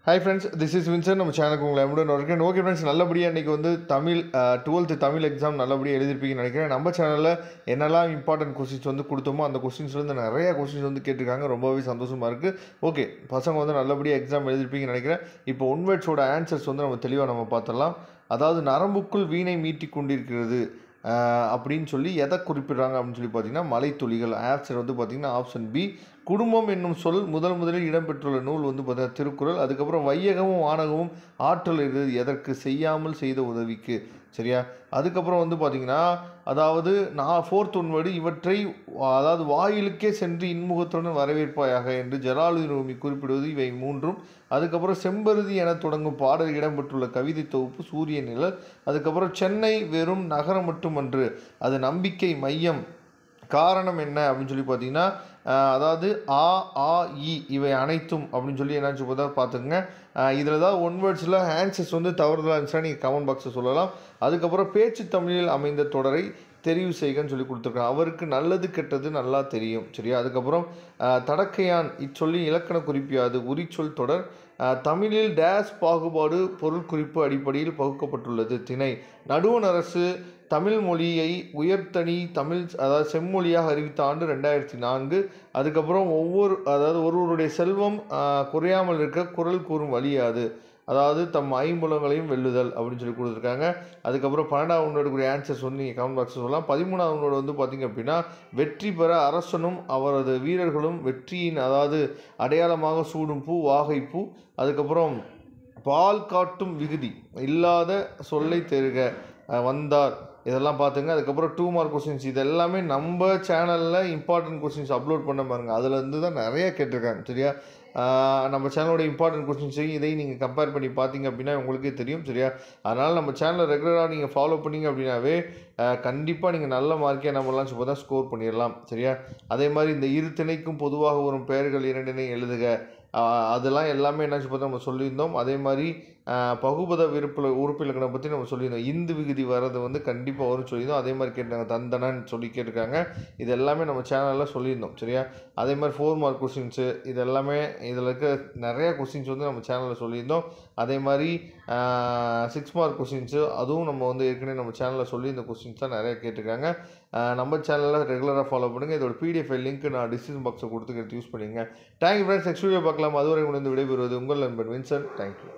Hi friends, this is Vinson. நம்ம சேனலுக்கு உங்களை எம்முடன் இருக்கேன். ஓகே ஃப்ரெண்ட்ஸ், நல்லபடியாக இன்றைக்கி வந்து தமிழ் 12th தமிழ் எக்ஸாம் நல்லபடியாக எழுதிருப்பீங்கன்னு நினைக்கிறேன். நம்ம சேனலில் என்னெல்லாம் இம்பார்ட்டன்ட் கொஸ்டின்ஸ் வந்து கொடுத்தோமோ அந்த கொஸ்டின்ஸ்லேருந்து நிறையா கொஸ்டின்ஸ் வந்து கேட்டிருக்காங்க. ரொம்பவே சந்தோஷமாக இருக்குது. ஓகே, பசங்க வந்து நல்லபடியாக எக்ஸாம் எழுதிருப்பீங்கன்னு நினைக்கிறேன். இப்போ ஒன் வேர்ட்ஸோட ஆன்சர்ஸ் வந்து நம்ம தெளிவாக நம்ம பார்த்துடலாம். அதாவது நரம்புக்குள் வீணை மீட்டி கொண்டிருக்கிறது அப்படின்னு சொல்லி எதை குறிப்பிடுறாங்க அப்படின்னு சொல்லி பார்த்தீங்கன்னா மலைத்துளிகள். ஆன்சர் வந்து பார்த்திங்கன்னா ஆப்ஷன் பி. குடும்பம் என்னும் சொல் முதலில் இடம்பெற்றுள்ள நூல் வந்து பார்த்தீங்கன்னா திருக்குறள். அதுக்கப்புறம் வையகமும் வானகமும் ஆற்றல் இது எதற்கு செய்யாமல் செய்த உதவிக்கு. சரியா? அதுக்கப்புறம் வந்து பார்த்திங்கன்னா அதாவது நான் ஃபோர்த் ஒன்வேர்டு இவற்றை அதாவது வாயிலுக்கே சென்று இன்முகத்துடன் வரவேற்பாயாக என்று ஜலாலுதீன் ரூமி குறிப்பிடுவது இவை மூன்றும். அதுக்கப்புறம் செம்பருதி என தொடங்கும் பாடல் இடம்பெற்றுள்ள கவிதை தொகுப்பு சூரிய நிழல். அதுக்கப்புறம் சென்னை வெறும் நகரம் மட்டுமன்று, அது நம்பிக்கை மையம். காரணம் என்ன அப்படின்னு சொல்லி பார்த்தீங்கன்னா அதாவது ஆ ஆ இ இவை அனைத்தும் அப்படின்னு சொல்லி என்னாச்சு பார்த்தா பார்த்துக்குங்க. இதில் தான் ஒன் வேர்ட்ஸில் ஆன்சர்ஸ் வந்து தவறுதலாக இருந்துச்சுன்னா நீங்கள் கமெண்ட் பாக்ஸில் சொல்லலாம். அதுக்கப்புறம் பேச்சு தமிழில் அமைந்த தொடரை தெரிவு செய்கன்னு சொல்லி கொடுத்துருக்காங்க. அவருக்கு நல்லது கெட்டது நல்லா தெரியும். சரியா? அதுக்கப்புறம் தடக்கையான் இச்சொல்லி இலக்கண குறிப்பியாது உரிச்சொல் தொடர். தமிழில் டேஸ் பாகுபாடு பொருள் குறிப்பு அடிப்படையில் பகுக்கப்பட்டுள்ளது. திணை நடுவண் அரசு தமிழ் மொழியை உயர்தனி தமிழ் அதாவது செம்மொழியாக அறிவித்த ஆண்டு 2004. அதுக்கப்புறம் ஒருவருடைய செல்வம் குறையாமல் இருக்க குரல் கூறும் வழியாது, அதாவது தம் ஐம்புலங்களையும் வெல்லுதல் அப்படின்னு சொல்லி கொடுத்துருக்காங்க. அதுக்கப்புறம் 12வது ஒன்றோட ஆன்சர்ஸ் வந்து நீங்கள் கமெண்ட் பாக்ஸ் சொல்லலாம். 13வது ஒன்றோட வந்து பார்த்திங்க அப்படின்னா வெற்றி பெற அரசனும் அவரது வீரர்களும் வெற்றியின் அதாவது அடையாளமாக சூடும் பூ வாகைப்பூ. அதுக்கப்புறம் பால் காட்டும் விகுதி இல்லாத சொல்லை தெருக வந்தார். இதெல்லாம் பார்த்துங்க. அதுக்கப்புறம் 2 மார்க் கொஸ்டின்ஸ் இது எல்லாமே நம்ம சேனலில் இம்பார்ட்டன்ட் கொஸ்டின்ஸ் அப்லோட் பண்ண பாருங்கள். அதுலேருந்து தான் நிறைய கேட்டிருக்காங்க. சரியா? நம்ம சேனலோட இம்பார்ட்டன்ட் கொஸ்டின்ஸையும் இதையும் நீங்கள் கம்பேர் பண்ணி பார்த்தீங்க அப்படின்னா உங்களுக்கே தெரியும். சரியா? அதனால் நம்ம சேனலை ரெகுலராக நீங்கள் ஃபாலோ பண்ணிங்க அப்படின்னாவே கண்டிப்பாக நீங்கள் நல்ல மார்க்கே என்ன பண்ணலாம் சொல்லி தான் ஸ்கோர் பண்ணிடலாம். சரியா? அதே மாதிரி இந்த இரு திணைக்கும் பொதுவாக வரும் பெயர்கள் இரண்டினை எழுதுக, அதெல்லாம் எல்லாமே என்னாச்சு பார்த்தா நம்ம சொல்லியிருந்தோம். அதே மாதிரி பகுபத உறுப்பிலக்கணம் பற்றி நம்ம சொல்லியிருந்தோம். இந்து விகுதி வர்றது வந்து கண்டிப்பாக வரும்னு சொல்லியிருந்தோம். அதே மாதிரி கேட்டாங்க தந்தனன்னு சொல்லி கேட்டிருக்காங்க. இது எல்லாமே நம்ம சேனலில் சொல்லியிருந்தோம். சரியா? அதே மாதிரி 4 மார்க் கொஸ்டின்ஸு இது எல்லாமே இதில் இருக்க நிறையா கொஸ்டின்ஸ் வந்து நம்ம சேனலில் சொல்லியிருந்தோம். அதே மாதிரி 6 மார்க் கொஸ்டின்ஸு அதுவும் நம்ம வந்து ஏற்கனவே நம்ம சேனலில் சொல்லி இந்த கொஸ்டின்ஸ் தான் நிறையா கேட்டிருக்காங்க. நம்ம சேனலில் ரெகுலராக ஃபாலோ பண்ணுங்கள். இதோட PDF லிங்க் நான் டிஸ்கிரிப்ஷன் பாக்ஸை கொடுத்து யூஸ் பண்ணிங்க. Thank you friends. நெக்ஸ்ட் வீடியோ பார்க்கலாம். அதுவரை உணர்ந்து விடைபெறுவது உங்கள் நண்பன் வின்சன். தேங்க்யூ.